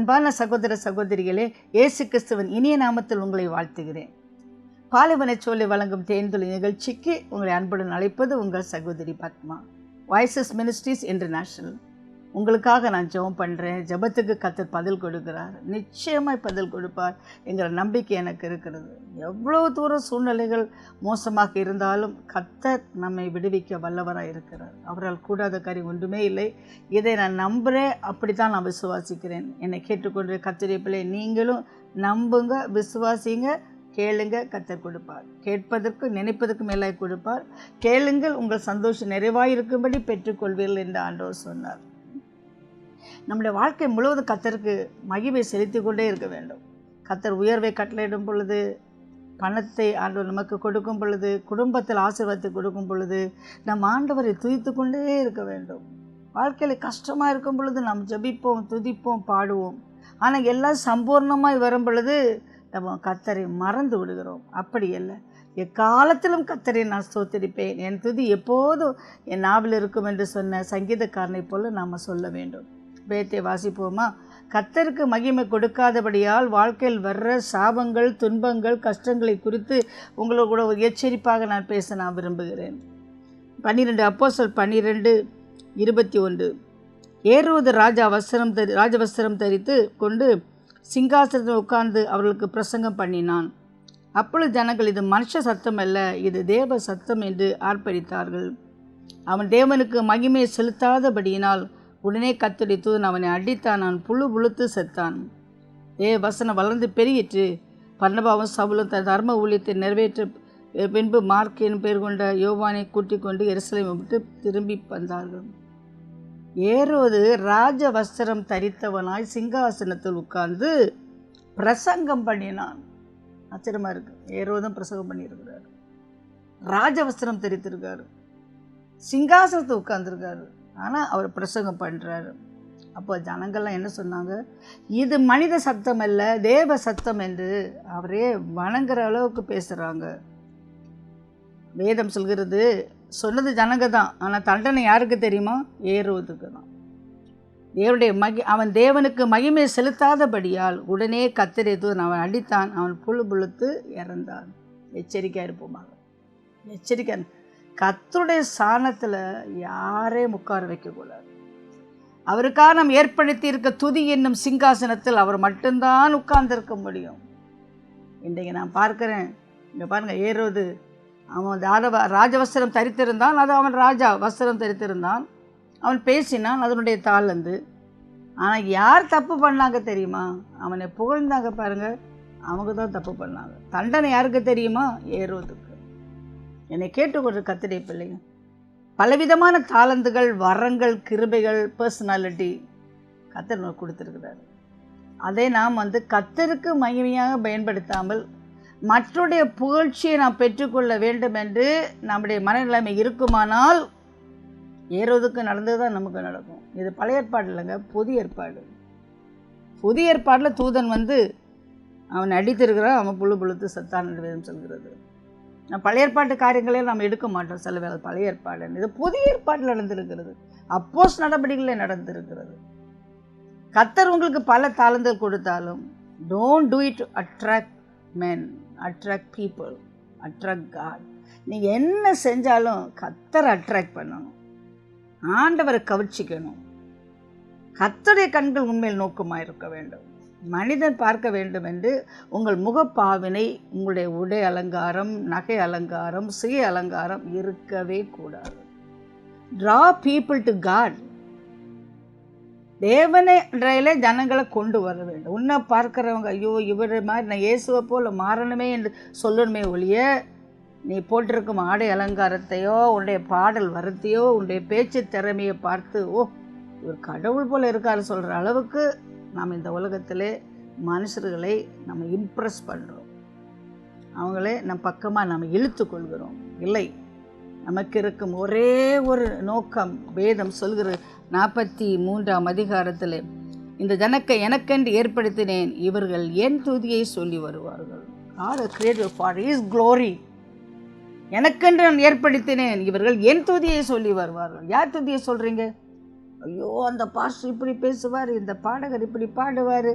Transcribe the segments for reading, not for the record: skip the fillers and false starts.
அன்பான சகோதர சகோதரிகளே, இயேசு கிறிஸ்துவின் இனிய நாமத்தில் உங்களை வாழ்த்துகிறேன். பாலைவன சோலை வழங்கும் தேன்துளி நிகழ்ச்சிக்கு உங்களை அன்புடன் அழைப்பது உங்கள் சகோதரி பத்மா. Voices ministries international. உங்களுக்காக நான் ஜெபம் பண்ணுறேன். ஜெபத்துக்கு கர்த்தர் பதில் கொடுக்கிறார், நிச்சயமாய் பதில் கொடுப்பார் என்கிற நம்பிக்கை எனக்கு இருக்கிறது. எவ்வளோ தூரம் சூழ்நிலைகள் மோசமாக இருந்தாலும் கர்த்தர் நம்மை விடுவிக்க வல்லவராக இருக்கிறார். அவரால் கூடாத காரியம் ஒன்றுமே இல்லை. இதை நான் நம்புகிறேன், அப்படி தான் நான் விசுவாசிக்கிறேன். என்னை கேட்டுக்கொண்டு கர்த்தருடைய பிள்ளை, நீங்களும் நம்புங்க, விசுவாசிங்க, கேளுங்க, கர்த்தர் கொடுப்பார். கேட்பதற்கு நினைப்பதற்கு மேலாய் கொடுப்பார். கேளுங்கள், உங்கள் சந்தோஷம் நிறைவாயிருக்கும்படி பெற்றுக்கொள்வீர்கள் என்று ஆண்டவர் சொன்னார். நம்முடைய வாழ்க்கை முழுவதும் கர்த்தருக்கு மகிமை செலுத்தி கொண்டே இருக்க வேண்டும். கர்த்தர் உயர்வை கட்டளையிடும் பொழுது, பணத்தை ஆண்டவர் நமக்கு கொடுக்கும் பொழுது, குடும்பத்தில் ஆசீர்வாதத்தை கொடுக்கும் பொழுது நம் ஆண்டவரை துதித்து கொண்டே இருக்க வேண்டும். வாழ்க்கையில் கஷ்டமாக இருக்கும் பொழுது நாம் ஜெபிப்போம், துதிப்போம், பாடுவோம். ஆனால் எல்லாம் சம்பூர்ணமாய் வரும் பொழுது நம்ம கர்த்தரை மறந்து விடுகிறோம். அப்படி அல்ல, எக்காலத்திலும் கர்த்தரை நான் ஸ்தோத்திரிப்பேன், என் துதி எப்போதும் என் நாவில் இருக்கும் என்று சொன்ன சங்கீதக்காரனை போல நாம் சொல்ல வேண்டும். வேதத்தை வாசிப்போமா? கர்த்தருக்கு மகிமை கொடுக்காதபடியால் வாழ்க்கையில் வர்ற சாபங்கள், துன்பங்கள், கஷ்டங்களை குறித்து உங்களோட கூட ஒரு எச்சரிப்பாக நான் பேச நான் விரும்புகிறேன். 12 அப்போஸ்தலர் 12:21. ஏரோது ராஜவஸ்திரம் தரித்து கொண்டு சிங்காசனத்தில் உட்கார்ந்து அவர்களுக்கு பிரசங்கம் பண்ணினான். அப்பொழுது ஜனங்கள், இது மனுஷ சத்தம் அல்ல, இது தேவ சத்தம் என்று ஆர்ப்பரித்தார்கள். அவன் தேவனுக்கு மகிமையை செலுத்தாதபடியினால் உடனே கர்த்தருடைய தூதன் அவனை அடித்தான். அவன் புழுத்து செத்தான். தேவ வசனம் வளர்ந்து பெருகிற்று. பர்னபாவும் சவுலும் தன் தர்ம ஊழியத்தை நிறைவேற்ற பின்பு மார்க் எனும் பேர் கொண்ட யோவானை கூட்டிக் கொண்டு எருசலேமை விட்டு திரும்பி வந்தார்கள். ஏரோது ராஜ வஸ்திரம் தரித்தவனாய் சிங்காசனத்தில் உட்கார்ந்து பிரசங்கம் பண்ணினான். ஆச்சரியமாக இருக்கு. ஏரோதும் பிரசங்கம் பண்ணியிருக்கிறார், ராஜ வஸ்திரம் தரித்திருக்காரு, சிங்காசனத்தை உட்கார்ந்துருக்காரு, ஆனால் அவர் பிரசங்கம் பண்ணுறாரு. அப்போ ஜனங்கள்லாம் என்ன சொன்னாங்க? இது மனித சத்தம் அல்ல, தேவ சத்தம் என்று அவரே வணங்குற அளவுக்கு பேசுகிறாங்க. வேதம் சொல்கிறது, சொன்னது ஜனங்க தான், ஆனால் தண்டனை யாருக்கு தெரியுமா? ஏரோதுக்கு தான். அவன் தேவனுக்கு மகிமை செலுத்தாதபடியால் உடனே கர்த்தருடைய தூதன் அவன் அடித்தான். அவன் புழுத்து இறந்தான். எச்சரிக்கையாக இருப்போமாக, எச்சரிக்கை. கர்த்தருடைய ஸ்தானத்தில் யாரையும் உட்கார வைக்கக்கூடாது. அவருக்காக நாம் ஏற்படுத்தி இருக்க துதி என்னும் சிங்காசனத்தில் அவர் மட்டும்தான் உட்கார்ந்திருக்க முடியும். இன்றைக்கு நான் பார்க்குறேன், இங்கே பாருங்கள், ஏரோது அவன் ராஜவஸ்திரம் தரித்திருந்தான். அது அவன் ராஜா வஸ்திரம் தரித்திருந்தான். அவன் பேசினான், அதனுடைய தாளந்து. ஆனால் யார் தப்பு பண்ணாங்க தெரியுமா? அவனை புகழ்ந்தாங்க பாருங்கள், அவங்க தான் தப்பு பண்ணாங்க. தண்டனை யாருக்கு தெரியுமா? ஏரோதுக்கு. என்னை கேட்டுக்கொண்டு கர்த்தருடைய பிள்ளைங்க, பலவிதமான தாளந்துகள், வரங்கள், கிருபைகள், பர்சனாலிட்டி கர்த்தர் நமக்கு கொடுத்துருக்கிறார். அதை நாம் கர்த்தருக்கு மகிமையாக பயன்படுத்தாமல் மற்றவருடைய புகழ்ச்சியை நாம் பெற்றுக்கொள்ள வேண்டும் என்று நம்முடைய மனநிலைமை இருக்குமானால் ஏரோதுக்கு நடந்தது தான் நமக்கு நடக்கும். இது பழைய ஏற்பாடு இல்லைங்க, புதிய ஏற்பாடு. புதிய ஏற்பாட்டில் தூதன் அவன் அடித்திருக்கிறான், அவன் புழுத்து சத்தான் என்று வேதம் சொல்கிறது. பழைய ஏற்பாட்டு காரியங்களே நாம் எடுக்க மாட்டோம் சில வேலை. பழைய ஏற்பாடு இது புதிய ஏற்பாட்டில் நடந்திருக்கிறது, அப்போஸ் நடவடிக்கைகளில் நடந்திருக்கிறது. கர்த்தர் உங்களுக்கு பல தாளந்துகள் கொடுத்தாலும் don't do it to attract men, attract people, attract God. நீங்கள் என்ன செஞ்சாலும் கர்த்தரை அட்ராக்ட் பண்ணணும், ஆண்டவரை கவர்ச்சிக்கணும். கர்த்தருடைய கண்கள் உண்மையில் நோக்கமாக இருக்க வேண்டும். மனிதன் பார்க்க வேண்டும் என்று உங்கள் முகப்பாவினை, உங்களுடைய உடை அலங்காரம், நகை அலங்காரம், சுய அலங்காரம் இருக்கவே கூடாது. Draw people to God. தேவனையிலே ஜனங்களை கொண்டு வர வேண்டும். உன்னை பார்க்குறவங்க, ஐயோ இவர் மாதிரி நான் இயேசுவை போல் மாறணுமே என்று சொல்லணுமே ஒழிய, நீ போட்டிருக்கும் ஆடை அலங்காரத்தையோ, உன்னுடைய பாடல் வரத்தையோ, உன்னுடைய பேச்சு திறமையை பார்த்து ஓ இவர் கடவுள் போல் இருக்காரு சொல்கிற அளவுக்கு நாம் இந்த உலகத்திலே மனுஷர்களை நம்ம இம்ப்ரெஸ் பண்ணுறோம். அவங்களே நம் பக்கமாக நம்ம இழுத்து கொள்கிறோம். இல்லை, நமக்கு இருக்கும் ஒரே ஒரு நோக்கம். வேதம் சொல்கிற 43ஆம் அதிகாரத்தில், இந்த ஜனக்கை எனக்கென்று ஏற்படுத்தினேன், இவர்கள் என் துதியை சொல்லி வருவார்கள். God created for His glory. எனக்கென்று நான் ஏற்படுத்தினேன், இவர்கள் என் துதியை சொல்லி வருவார்கள். யார் துதியை சொல்கிறீங்க? ஐயோ அந்த பாஸ்டர் இப்படி பேசுவார், இந்த பாடகர் இப்படி பாடுவார்,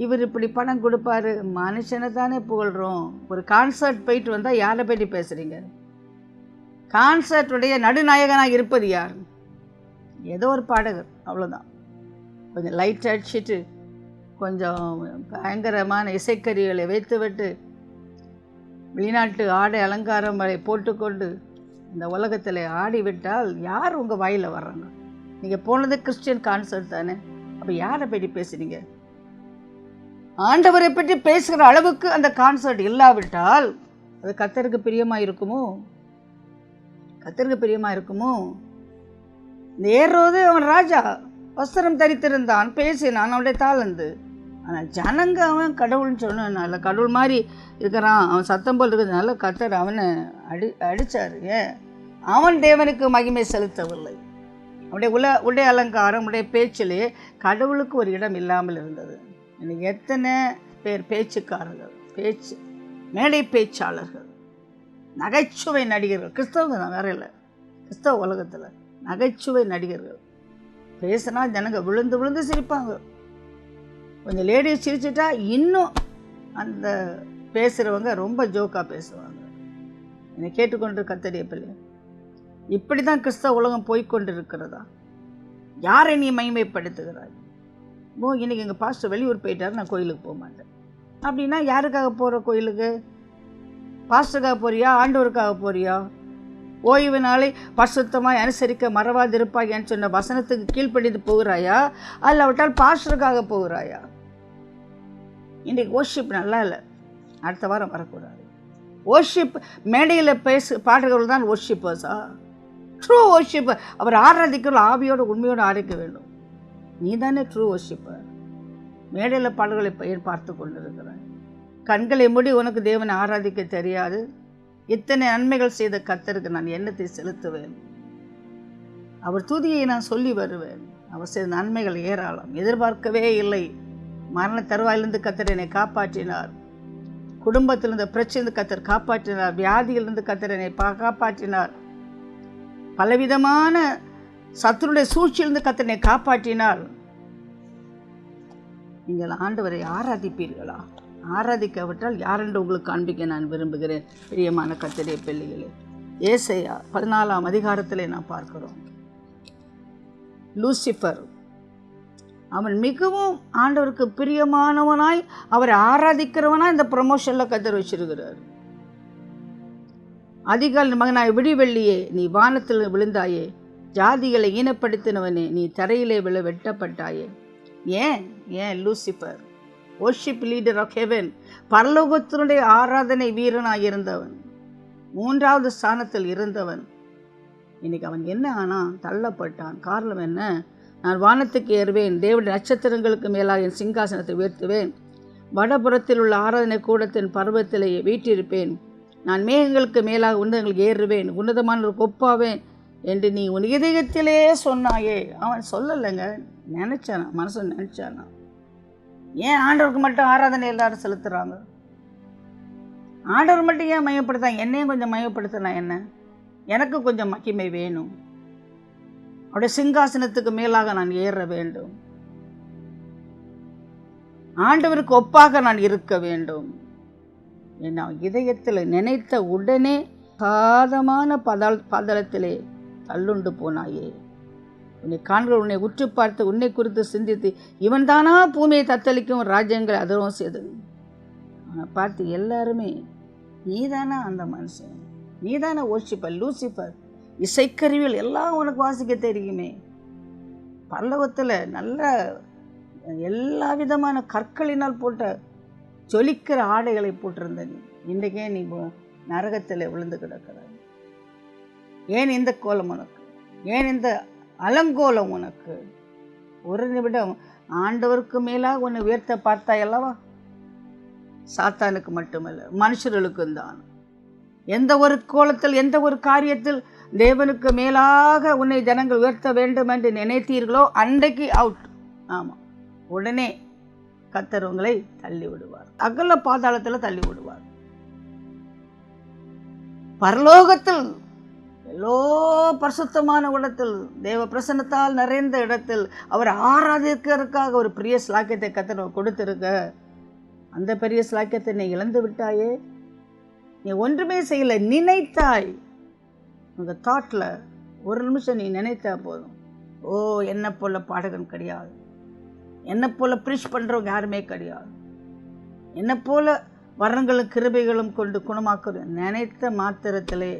இவர் இப்படி பணம் கொடுப்பாரு. மனுஷனை தானே புகழ்கிறோம். ஒரு கான்சர்ட் போயிட்டு வந்தால் யாரை பற்றி பேசுகிறீங்க? கான்சர்ட்டுடைய நடுநாயகனாக இருப்பது யார்? ஏதோ ஒரு பாடகர், அவ்வளோதான். கொஞ்சம் லைட் அடிச்சுட்டு கொஞ்சம் பயங்கரமான இசைக்கருவிகளை வைத்துவிட்டு வெளிநாட்டு ஆடை அலங்காரங்களை போட்டுக்கொண்டு இந்த உலகத்தில் ஆடிவிட்டால் யார் உங்கள் வாயில் வர்றாங்க? நீங்கள் போனது கிறிஸ்டியன் கான்சர்ட் தானே. அப்போ யாரை பற்றி பேசுகிறீங்க? ஆண்டவரை பற்றி பேசுகிற அளவுக்கு அந்த கான்சர்ட் இல்லாவிட்டால் அது கர்த்தருக்கு பிரியமாக இருக்குமோ? கர்த்தருக்கு பிரியமாக இருக்குமோ? இந்த ஏரோது அவன் ராஜா, வஸ்திரம் தரித்திருந்தான், பேசினான், அவனுடைய தாளந்து. ஆனால் ஜனங்க அவன் கடவுள்னு சொன்னதுனால, கடவுள் மாதிரி இருக்கிறான், அவன் சத்தம் போல் இருக்கிறதுனால கர்த்தர் அவனை அடித்தார். ஏன்? அவன் தேவனுக்கு மகிமை செலுத்தவில்லை. அவனுடைய உடை அலங்காரம், உடைய பேச்சிலே கடவுளுக்கு ஒரு இடம் இல்லாமல் இருந்தது. இன்னைக்கு எத்தனை பேர் பேச்சுக்காரர்கள், மேடை பேச்சாளர்கள், நகைச்சுவை நடிகர்கள், கிறிஸ்தவங்க தான், வேற இல்லை, கிறிஸ்தவ உலகத்தில் நகைச்சுவை நடிகர்கள். பேசினா ஜனங்க விழுந்து விழுந்து சிரிப்பாங்க. கொஞ்சம் லேடிஸ் சிரிச்சிட்டா இன்னும் அந்த பேசுகிறவங்க ரொம்ப ஜோக்காக பேசுவாங்க. என்னை கேட்டுக்கொண்டு கர்த்தருடைய பிள்ளை, இப்படி தான் கிறிஸ்தவ உலகம் போய்கொண்டு இருக்கிறதா? யாரை நீ மகிமைப்படுத்துகிறாய்? இன்னைக்கு எங்கள் பாஸ்டர் வெளியூர் போயிட்டார், நான் கோயிலுக்கு போக மாட்டேன் அப்படின்னா யாருக்காக போகிற கோயிலுக்கு? பாஸ்டருக்காக போறியா? ஆண்டவருக்காக போறியா? ஓய்வு நாளை பரிசுத்தமாய் அனுசரிக்க மறவாதிருப்பாய்ன்னு சொன்ன வசனத்துக்கு கீழ்ப்படிந்து போகிறாயா? அல்லாவிட்டால் பாஸ்டருக்காக போகிறாயா? இன்றைக்கு ஓர்ஷிப் நல்லா இல்லை, அடுத்த வாரம் வரக்கூடாது. ஓர்ஷிப் மேடையில் பாடுறவர்கள் தான் ஓர்ஷிப்பர்ஸா? ட்ரூ ஓர்ஷிப்பர் அவர் ஆராதிக்கிற ஆவியோடு உண்மையோடு ஆராதிக்க வேண்டும். நீ தானே ட்ரூ ஓர்ஷிப்பர். மேடையில் பாடல்களை பெயர் பார்த்து கொண்டிருக்கிறாய். கண்களை மூடி உனக்கு தேவனை ஆராதிக்க தெரியாது. இத்தனை நன்மைகள் செய்த கர்த்தருக்கு நான் எண்ணத்தை செலுத்துவேன். அவர் துதியை நான் சொல்லி வருவேன். அவர் செய்த நன்மைகள் ஏராளம், எதிர்பார்க்கவே இல்லை. மரண தருவாயிலிருந்து கர்த்தர் என்னை காப்பாற்றினார். குடும்பத்திலிருந்து பிரச்சனை கர்த்தர் காப்பாற்றினார். வியாதியிலிருந்து கர்த்தர் என்னை காப்பாற்றினார். பலவிதமான சத்துருடைய சூழ்ச்சியிலிருந்து கர்த்தர் என்னை காப்பாற்றினார். நீங்கள் ஆண்டவரை ஆராதிப்பீர்களா? ஆராதிக்காவிட்டால் யாரென்று உங்களுக்கு காண்பிக்க நான் விரும்புகிறேன். பிரியமான கர்த்தருடைய பிள்ளைகளே, ஏசாயா 14ஆம் அதிகாரத்திலே நான் பார்க்கிறோம். லூசிஃபர் அவன் மிகவும் ஆண்டவருக்கு பிரியமானவனாய் அவரை ஆராதிக்கிறவனாய் இந்த ப்ரமோஷனில் கர்த்தர் வச்சிருக்கிறார். அதிகாலை மகனாய் விடிவெள்ளியே நீ வானத்தில் விழுந்தாயே, ஜாதிகளை ஈனப்படுத்தினவனே நீ தரையிலே வெட்டப்பட்டாயே. ஏன் Lucifer worship leader of heaven, பரலோகத்தினுடைய ஆராதனை வீரனாக இருந்தவன், 3வது ஸ்தானத்தில் இருந்தவன், இன்னைக்கு அவன் என்ன ஆனான்? தள்ளப்பட்டான். காரணம் என்ன? நான் வானத்துக்கு ஏறுவேன், தேவனுடைய நட்சத்திரங்களுக்கு மேலாக என் சிங்காசனத்தை உயர்த்துவேன், வடபுறத்தில் உள்ள ஆராதனை கூடத்தின் பருவத்திலேயே வீற்றிருப்பேன், நான் மேகங்களுக்கு மேலாக உன்னதங்களுக்கு ஏறுவேன், உன்னதமான ஒரு கொப்பாவேன் என்று நீ உன் இதயத்திலே சொன்னாயே. அவன் சொல்லலைங்க, நினச்சானா, மனசு நினச்சானா. ஏன் ஆண்டவருக்கு மட்டும் ஆராதனை எல்லாரும் செலுத்துகிறாங்க? ஆண்டவர் மட்டும் ஏன் மையப்படுத்தாங்க? என்னையும் கொஞ்சம் மையப்படுத்தினா என்ன? எனக்கு கொஞ்சம் மகிமை வேணும். அவருடைய சிங்காசனத்துக்கு மேலாக நான் ஏற வேண்டும். ஆண்டவருக்கு ஒப்பாக நான் இருக்க வேண்டும். என்ன இதயத்தில் நினைத்த உடனே சாதமான பாதாளத்திலே தள்ளுண்டு போனாயே. உன்னை காண்கள் உன்னை உற்று பார்த்து உன்னை குறித்து சிந்தித்து இவன் தானா பூமியை தத்தளிக்கும் ராஜ்யங்களை அதர்வம் செய்தது. அவனை பார்த்து எல்லாருமே நீதானா அந்த மனுஷன், நீதான வொர்ஷிப்பர், லூசிஃபர், இசைக்கருவிகள் எல்லாம் உனக்கு வாசிக்க தெரியுமே, பரலோகத்தில் நல்ல எல்லா விதமான கற்களினால் போட்ட ஜொலிக்கிற ஆடைகளை போட்டிருந்த நீ இன்றைக்கே நீ நரகத்தில் விழுந்து கிடக்கிறாய். ஏன் இந்த கோலம் உனக்கு? ஏன் இந்த அலங்கோலம் உனக்கு? ஒரு நிமிடம் ஆண்டவருக்கு மேலாக உன்னை உயர்த்த பார்த்தாய் அல்லவா? சாத்தானுக்கு மட்டுமல்ல, மனுஷர்களுக்கும் தான். எந்த ஒரு கோலத்தில், எந்த ஒரு காரியத்தில் தேவனுக்கு மேலாக உன்னை ஜனங்கள் உயர்த்த வேண்டும் என்று நினைத்தீர்களோ அன்றைக்கு அவுட். ஆமாம், உடனே கர்த்தர் உங்களை தள்ளி விடுவார், அகல பாதாளத்தில் தள்ளி விடுவார். பரலோகத்தில் எல்லோ பரிசுத்தமான இடத்தில், தேவ பிரசன்னத்தால் நிறைந்த இடத்தில் அவர் ஆராதிக்கிறதுக்காக ஒரு பெரிய ஸ்லாக்கியத்தை கர்த்தர் கொடுத்திருக்க, அந்த பெரிய ஸ்லாக்கியத்தை நீ இழந்து விட்டாயே. நீ ஒன்றுமே செய்யலை, நினைத்தாய். உங்கள் தாட்டில் ஒரு நிமிஷம் நீ நினைத்தா போதும், ஓ என்னை போல பாடகன் கிடையாது, என்னை போல ப்ரீச் பண்ணுறவங்க யாருமே கிடையாது, என்னை போல வரங்களும் கிருபைகளும் கொண்டு குணமாக்குற நினைத்த மாத்திரத்திலே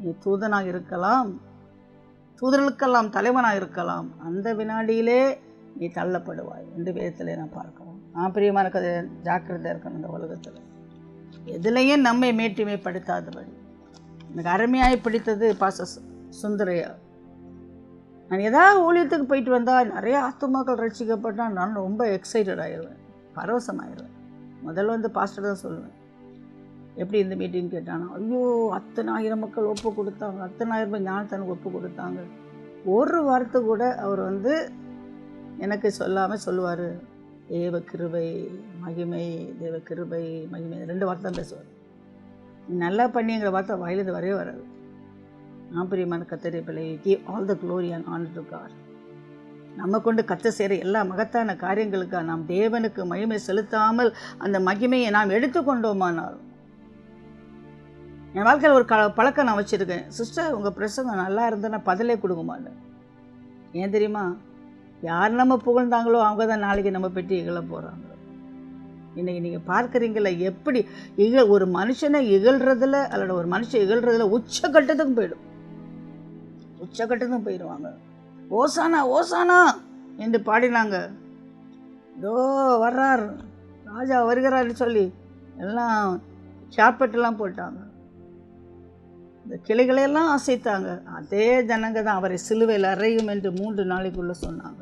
நீ தூதனாக இருக்கலாம், தூதர்களுக்கெல்லாம் தலைவனாக இருக்கலாம். அந்த வினாடியிலே நீ தள்ளப்படுவாய் என்று வேதத்தில் நான் பார்க்கிறோம். பிரியமான கதை, ஜாக்கிரதையாக இருக்கணும். இந்த உலகத்தில் எதுலேயும் நம்மை மேட்டிமைப்படுத்தாதபடி. எனக்கு அருமையாய் பிடித்தது பாஸ்டர் சுந்தரையா. நான் ஏதாவது ஊழியத்துக்கு போயிட்டு வந்தால் நிறைய ஆத்துமாக்கள் ரட்சிக்கப்பட்டால் நான் ரொம்ப எக்ஸைட்டட் ஆகிடுவேன், பரவசமாகிடுவேன். முதல்ல பாஸ்டர் தான் சொல்லுவேன், எப்படி இந்த மீட்டிங் கேட்டானா, ஐயோ அத்தனை ஆயிரம் மக்கள் ஒப்பு கொடுத்தாங்க, அத்தனை ஆயிரம் ரூபாய் ஞானத்தனுக்கு ஒப்பு கொடுத்தாங்க. ஒரு வார்த்தை கூட அவர் எனக்கு சொல்லாமல் சொல்லுவார், தேவ கிருபை மகிமை, தேவ கிருபை மகிமை, 2 வார்த்தை தான் பேசுவார். நல்லா பண்ணிங்கிற வார்த்தை வாயிலிருந்து வரவே வராது. பிரியமான கர்த்தருடைய பிள்ளையை, give all the glory and honour to God. நம்ம கொண்டு கர்த்தர் செய்கிற எல்லா மகத்தான காரியங்களுக்காக நாம் தேவனுக்கு மகிமை செலுத்தாமல் அந்த மகிமையை நாம் எடுத்துக்கொண்டோமானால், என் வாழ்க்கையில் ஒரு பழக்கம் நான் வச்சுருக்கேன். சிஸ்டர் உங்கள் பிரசங்கம் நல்லா இருந்தால் நான் பதிலே கொடுக்க மாட்டேன். ஏன் தெரியுமா? யார் நம்ம புகழ்ந்தாங்களோ அவங்க தான் நாளைக்கு நம்ம பெட்டி இகழ போகிறாங்க. இன்றைக்கி நீங்கள் பார்க்குறீங்கள எப்படி ஒரு மனுஷனை இகழ்கிறதுல அல்லது ஒரு மனுஷன் இகழ்கிறதுல உச்சக்கட்டத்துக்கும் போயிடும், உச்சக்கட்டத்துக்கும் போயிடுவாங்க. ஓசானா ஓசானா என்று பாடினாங்க, இதோ வர்றார் ராஜா வருகிறார்னு சொல்லி எல்லாம் சாப்பெட்டெல்லாம் போட்டாங்க, இந்த கிளைகளையெல்லாம் அசைத்தாங்க. அதே ஜனங்க தான் அவரை சிலுவையில் அறையும் என்று 3 நாளைக்குள்ளே சொன்னாங்க.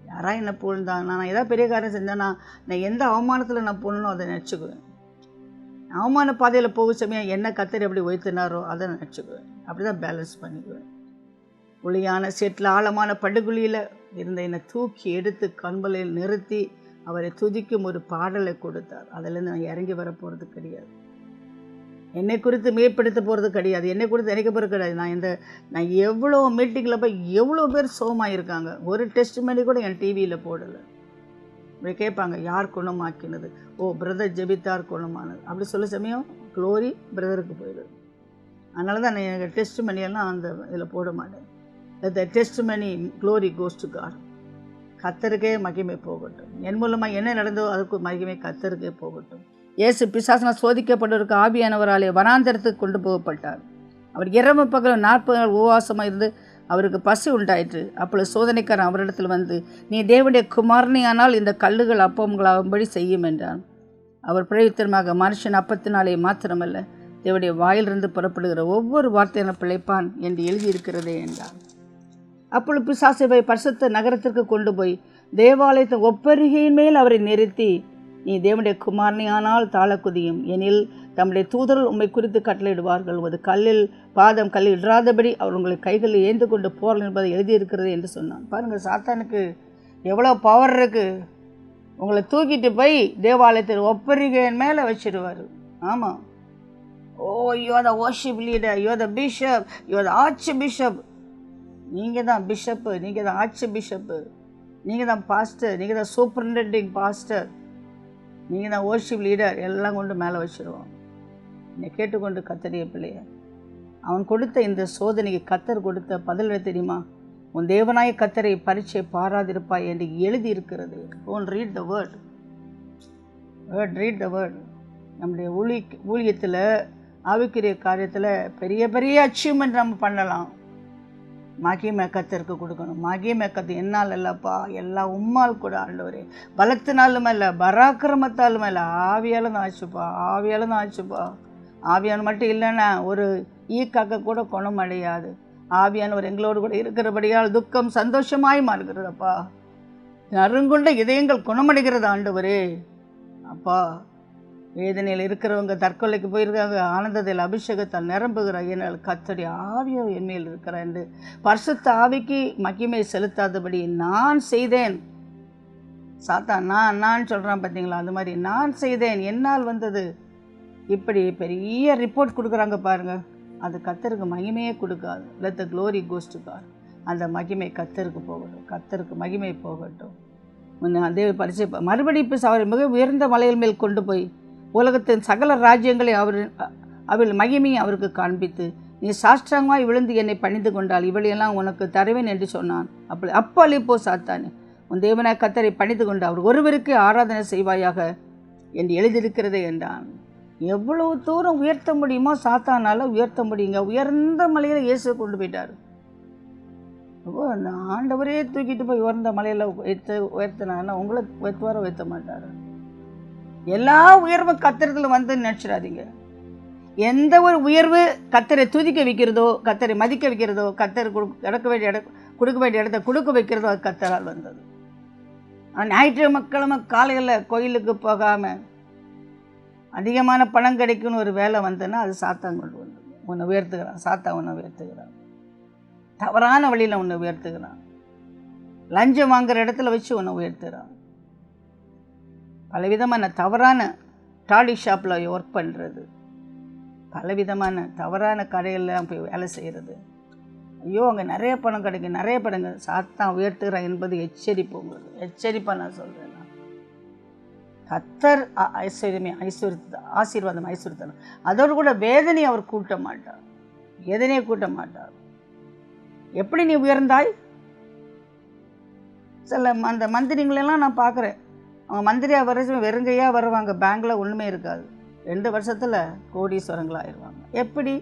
யாராக என்ன புகழ்ந்தாங்க, நான் ஏதாவது பெரிய காரியம் செஞ்சேன்னா நான் எந்த அவமானத்தில் நான் போகணுன்னு அதை நினச்சிக்குவேன். அவமான பாதையில் போக சமயம் என்ன கர்த்தர் எப்படி உயர்த்தினாரோ அதை நினச்சிக்குவேன். அப்படி தான் பேலன்ஸ் பண்ணிக்குவேன். ஒளியான சேற்றில் ஆழமான படுகுழியில் இருந்த என்னை தூக்கி எடுத்து கண்பலையில் நிறுத்தி அவரை துதிக்கும் ஒரு பாடலை கொடுத்தார். அதிலேருந்து நான் இறங்கி வர போகிறது கிடையாது, என்னை குறித்து மேம்படுத்த போகிறது கிடையாது, என்னை குறித்து நினைக்க போகிறது கிடையாது. நான் எவ்வளோ மீட்டிங்கில் போய் எவ்வளோ பேர் சோகமாக இருக்காங்க, ஒரு டெஸ்ட் மணி கூட என் டிவியில் போடலை. இப்படி கேட்பாங்க, யார் குணமாக்கினது? ஓ பிரதர் ஜெபித்தார் குணமானது. அப்படி சொல்ல சமயம் க்ளோரி பிரதருக்கு போயிடுது. அதனால தான் நான் எனக்கு டெஸ்ட் மணியெல்லாம் அந்த இதில் போட மாட்டேன். The test money glory goes to God. கர்த்தருக்கே மகிமை போகட்டும். என் மூலமாக என்ன நடந்தோ அதுக்கு மகிமை கர்த்தருக்கே போகட்டும். இயேசு பிசாசினால் சோதிக்கப்பட்டவருக்கு ஆவியானவராலே வனாந்தரத்துக்கு கொண்டு போகப்பட்டார். அவர் இரவு பகலும் 40 நாள் உபவாசமாக இருந்து அவருக்கு பசி உண்டாயிற்று. அப்பொழுது சோதனைக்காரன் அவரிடத்தில் வந்து, நீ தேவனுடைய குமாரனியானால் இந்த கல்லுகள் அப்பங்களாகும்படி செய்யும் என்றான். அவர் பிரயுத்தரமாக, மனுஷன் அப்பத்தினாலே மாத்திரமல்ல, தேவனுடைய வாயிலிருந்து புறப்படுகிற ஒவ்வொரு வார்த்தையான பிழைப்பான் என்று எழுதியிருக்கிறதே என்றார். அப்பொழுது பிசாசை பரிசுத்த நகரத்திற்கு கொண்டு போய் தேவாலயத்தின் ஒப்பரிகையின் மேல் அவரை நிறுத்தி, நீ தேவனுடைய குமாரனியானால் தாழ குதியும், எனில் தம்முடைய தூதர்கள் உம்மை குறித்து கட்டளையிடுவார்கள், ஒரு பாதம் கல்லில் இடாதபடி அவர் உங்களை கைகளில் ஏந்து கொண்டு போர்கள் என்பதை எழுதியிருக்கிறது என்று சொன்னான். பாருங்கள், சாத்தானுக்கு எவ்வளோ பவர் இருக்குது. உங்களை தூக்கிட்டு போய் தேவாலயத்தில் ஒப்பரிகையின் மேலே வச்சிடுவார். ஆமாம், oh you are the worship leader, you are the bishop, you are the archbishop. நீங்கள் தான் பிஷப்பு, நீங்கள் தான் ஆர்ச் பிஷப்பு, நீங்கள் தான் பாஸ்டர், நீங்கள் தான் சூப்பரிண்டெண்டிங் பாஸ்டர், நீங்கள் தான் வர்ஷிப் லீடர், எல்லாம் கொண்டு மேலே வச்சுருவோம். என்னை கேட்டுக்கொண்டு கர்த்தருடைய பிள்ளைய, அவன் கொடுத்த இந்த சோதனைக்கு கர்த்தர் கொடுத்த பதில் தெரியுமா? உன் தேவனாய கர்த்தரை பரீட்சை பாராதிருப்பாய் என்று எழுதியிருக்கிறது. Don't read the word, read the word. நம்முடைய ஊழியத்தில் ஆவிக்குரிய காரியத்தில் பெரிய பெரிய அச்சீவ்மெண்ட் நம்ம பண்ணலாம். மகிமை கர்த்தருக்கு கொடுக்கணும். மகிமை கர்த்தர் என்னால் இல்லைப்பா, எல்லாம் உம்மால் கூட ஆண்டவரே, பலத்தினாலும் இல்லை, பராக்கிரமத்தாலும் இல்லை, ஆவியால் தான் ஆச்சுப்பா, ஆவியால் தான் ஆச்சுப்பா. ஆவியான மட்டும் இல்லைன்னா ஒரு ஈக்காக்க கூட குணம் அடையாது. ஆவியானவர் எங்களோடு கூட இருக்கிறபடியால் துக்கம் சந்தோஷமாய் மாறுகிறதப்பா. நறுங்குண்ட இதயங்கள் குணமடைகிறது ஆண்டவரே. அப்பா, வேதனையில் இருக்கிறவங்க தற்கொலைக்கு போயிருக்காங்க, ஆனந்தத்தில் அபிஷேகத்தால் நிரம்புகிறார். என்னால் கர்த்தருடைய ஆவியோ என் மேல் இருக்கிறார் என்று பரிசுத்த ஆவிக்கு மகிமை செலுத்தாதபடி நான் செய்தேன். சாத்தான் நான் சொல்கிறான் பார்த்தீங்களா, அது மாதிரி நான் செய்தேன், என்னால் வந்தது. இப்படி பெரிய ரிப்போர்ட் கொடுக்குறாங்க பாருங்கள். அது கர்த்தருக்கு மகிமையே கொடுக்காது. Let the glory goes to God. அந்த மகிமை கர்த்தருக்கு போகட்டும், கர்த்தருக்கு மகிமை போகட்டும். அதே பரிசை மறுபடியும் அவர் மிக உயர்ந்த மலையில் மேல் கொண்டு போய் உலகத்தின் சகல ராஜ்யங்களை அவள் மகிமையை அவருக்கு காண்பித்து, நீ சாஷ்டாங்கமாய் விழுந்து என்னை பணிந்து கொண்டால் இவளையெல்லாம் உனக்கு தருவேன் என்று சொன்னான். அப்போ போ சாத்தானே, உன் தேவனாய் கர்த்தரை பணிந்து கொண்டு அவர் ஒருவருக்கு ஆராதனை செய்வாயாக என்று எழுதியிருக்கிறதே என்றான். எவ்வளவு தூரம் உயர்த்த முடியுமோ சாத்தானால் உயர்த்த முடியுங்க. உயர்ந்த மலையில் இயேசு கொண்டு போயிட்டார். ஆண்டவரே தூக்கிட்டு போய் உயர்ந்த மலையில் உயர்த்தினாங்கன்னா உங்களை உயர்த்துவார உயர்த்த மாட்டார். எல்லா உயர்வும் கர்த்தரத்தில் வந்து நினைச்சிடாதீங்க. எந்த ஒரு உயர்வு கர்த்தரை துதிக்க வைக்கிறதோ, கர்த்தரை மதிக்க வைக்கிறதோ, கர்த்தர் கொடுக்க வேண்டிய இடத்த கொடுக்க வைக்கிறதோ அது கர்த்தரால் வந்தது. ஞாயிற்றுக்கிழமை காலையில் கோயிலுக்கு போகாமல் அதிகமான பணம் கிடைக்குன்னு ஒரு வேலை வந்ததுன்னா அது சாத்தான் கொண்டு வந்து உன்னை உயர்த்துக்கிறான். சாத்தான் உன்னை உயர்த்துக்கிறான். தவறான வழியில் உன்னை உயர்த்துக்கிறான். லஞ்சம் வாங்குகிற இடத்துல வச்சு உன்னை உயர்த்துகிறான். பலவிதமான தவறான டாடி ஷாப்பில் ஒர்க் பண்ணுறது, பலவிதமான தவறான கடையில் போய் வேலை செய்கிறது. ஐயோ அங்கே நிறைய பணம் கிடைக்கும், நிறைய பணங்க. சாத்தான் உயர்த்துகிறான் என்பது எச்சரிப்பு. உங்களுக்கு எச்சரிப்பாக நான் சொல்கிறேன். கர்த்தர் ஆசீர்வாதம் ஐஸ்வர்யத்தனம். அதோடு கூட வேதனை அவர் கூட்ட மாட்டார். வேதனையை கூட்ட மாட்டார். எப்படி நீ உயர்ந்தாய்? சில அந்த மந்திரிங்களெல்லாம் நான் பார்க்குறேன். அவங்க மந்திரியாக வர வெறுங்கையாக வருவாங்க. பேங்கில் ஒன்றுமே இருக்காது. 2 வருஷத்தில் கோடீஸ்வரங்களாக ஆயிடுவாங்க. எப்படி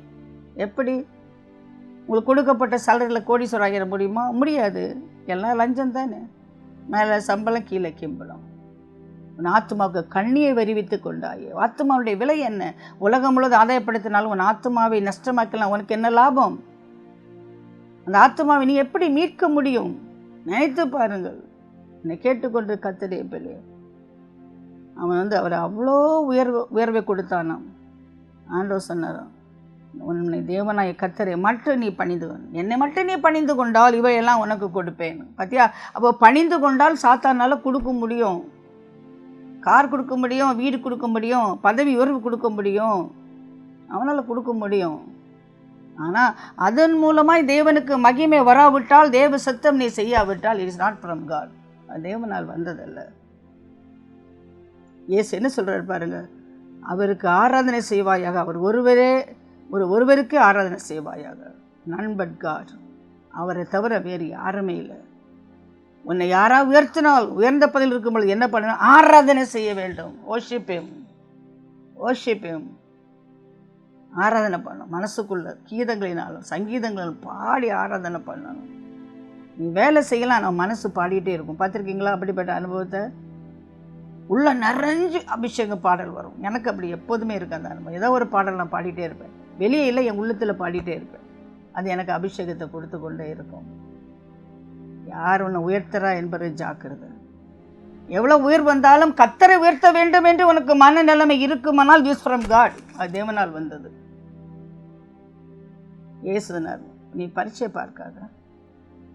உங்களுக்கு கொடுக்கப்பட்ட சேலரியில் கோடீஸ்வரம் ஆகிட முடியுமா? முடியாது. எல்லாம் லஞ்சம் தானே. மேலே சம்பளம், கீழே கிம்பளம். உன் ஆத்மாவுக்கு கண்ணியை வருவித்து கொண்டாயே. ஆத்மாவுடைய விலை என்ன? உலகம் முழுவதும் ஆதாயப்படுத்தினாலும் உன் ஆத்மாவை நஷ்டமாக்கலாம். உனக்கு என்ன லாபம்? அந்த ஆத்மாவை நீ எப்படி மீட்க முடியும்? நினைத்து பாருங்கள். என்னை கேட்டுக்கொண்டு கர்த்தருடைய பிள்ளை, அவன் அவரை அவ்வளோ உயர்வை கொடுத்தானாம். ஆண்டவர் சொன்னாராம், உன்னை தேவனாய கர்த்தரை மட்டும் நீ பணிந்து கொண்டு, என்னை மட்டும் நீ பணிந்து கொண்டால் இவையெல்லாம் உனக்கு கொடுப்பேன். பார்த்தியா? அப்போ பணிந்து கொண்டால் சாத்தானால் கொடுக்க முடியும். கார் கொடுக்க முடியும், வீடு கொடுக்க முடியும், பதவி உயர்வு கொடுக்க முடியும், அவனால் கொடுக்க முடியும். ஆனால் அதன் மூலமாய் தேவனுக்கு மகிமை வராவிட்டால், தேவ சத்தம் நீ செய்யாவிட்டால், it is not from God. அது தேவனால் வந்ததல்ல. இயேசு என்ன சொல்கிறார் பாருங்க, அவருக்கு ஆராதனை செய்வாயாக, அவர் ஒருவருக்கு ஆராதனை செய்வாயாக. none but God. அவரை தவிர வேறு யாருமே இல்லை. உன்னை யாராவது உயர்த்தினால், உயர்ந்த பதில் இருக்கும்போது என்ன பண்ணணும்? ஆராதனை செய்ய வேண்டும். worship him. ஆராதனை பண்ணணும். மனசுக்குள்ள கீதங்களினாலும் சங்கீதங்களும் பாடி ஆராதனை பண்ணணும். நீ வேலை செய்யலாம், நான் மனசு பாடிட்டே இருக்கும். பார்த்துருக்கீங்களா அப்படிப்பட்ட அனுபவத்தை? உள்ள நிறைஞ்சு அபிஷேக பாடல் வரும். எனக்கு அப்படி எப்போதுமே இருக்கு அந்த அனுபவம். ஏதோ ஒரு பாடல் நான் பாடிட்டே இருப்பேன். வெளியே இல்லை, என் உள்ளத்தில் பாடிட்டே இருப்பேன். அது எனக்கு அபிஷேகத்தை கொடுத்து கொண்டே இருக்கும். யார் உன்னை உயர்த்துறா என்பது ஜாக்கிரதை. எவ்வளோ உயர் வந்தாலும் கர்த்தரை உயர்த்த வேண்டும் என்று உனக்கு மனநிலைமை இருக்குமானால், திஸ் ஃப்ரம் காட். அது தேவனால் வந்தது. இயேசுனார், நீ பரீட்சை பார்க்காத,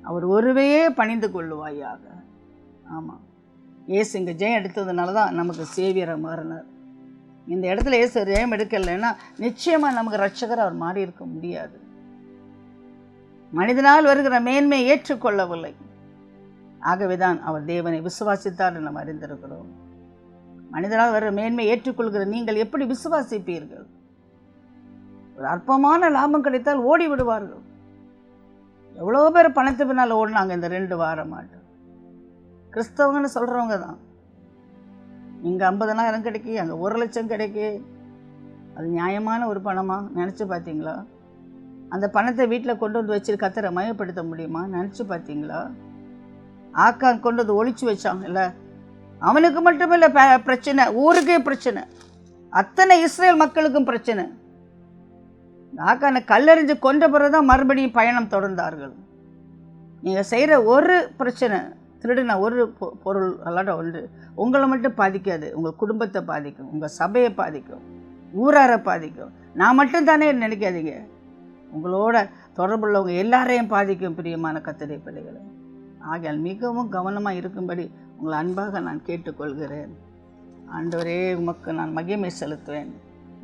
அவர் ஒருவையே பணிந்து கொள்ளுவாயாக. ஆமாம், இயேசு இங்கே ஜெயம் எடுத்ததுனால தான் நமக்கு சேவியரை மாறினார். இந்த இடத்துல இயேசு ஜெயம் எடுக்கலைன்னா நிச்சயமாக நமக்கு ரட்சகர் அவர் மாறி இருக்க முடியாது. மனிதனால் வருகிற மேன்மையை ஏற்றுக்கொள்ளவில்லை. ஆகவேதான் அவர் தேவனை விசுவாசித்தார் என்று நாம் அறிந்திருக்கிறோம். மனிதனால் வருகிற மேன்மையை ஏற்றுக்கொள்கிற நீங்கள் எப்படி விசுவாசிப்பீர்கள்? ஒரு அற்பமான லாபம் கிடைத்தால் ஓடி விடுவார்கள். எவ்வளோ பேர் பணத்து பின்னால் ஓடினாங்க இந்த 2 வாரம் மாட்டு. கிறிஸ்தவங்கன்னு சொல்கிறவங்க தான். இங்கே 50,000 கிடைக்கி, அங்கே 1,00,000 கிடைக்கி. அது நியாயமான ஒரு பணமாக நினச்சி பார்த்தீங்களா? அந்த பணத்தை வீட்டில் கொண்டு வந்து வச்சு கர்த்தரை மயப்படுத்த முடியுமா? நினச்சி பார்த்தீங்களா? ஆக்கான் கொண்டு வந்து ஒழிச்சு வச்சான் இல்லை, அவனுக்கு மட்டுமில்லை பிரச்சனை, ஊருக்கே பிரச்சனை, அத்தனை இஸ்ரேல் மக்களுக்கும் பிரச்சனை. ஆக்கானை கல்லறிஞ்சு கொன்ற பிறகுதான் மறுபடியும் பயணம் தொடர்ந்தார்கள். நீங்கள் செய்கிற ஒரு பிரச்சனை, திருடின ஒரு பொருள் அல்லாட ஒன்று உங்களை மட்டும் பாதிக்காது, உங்கள் குடும்பத்தை பாதிக்கும், உங்கள் சபையை பாதிக்கும், ஊராரை பாதிக்கும். நான் மட்டும் தானே நினைக்காதீங்க, உங்களோட தொடர்புள்ளவங்க எல்லாரையும் பாதிக்கும். பிரியமான கர்த்தருடைய பிள்ளைகளை, ஆகையால் மிகவும் கவனமாக இருக்கும்படி உங்களை அன்பாக நான் கேட்டுக்கொள்கிறேன். ஆண்டவரே, உமக்கு நான் மகிமை செலுத்துவேன்.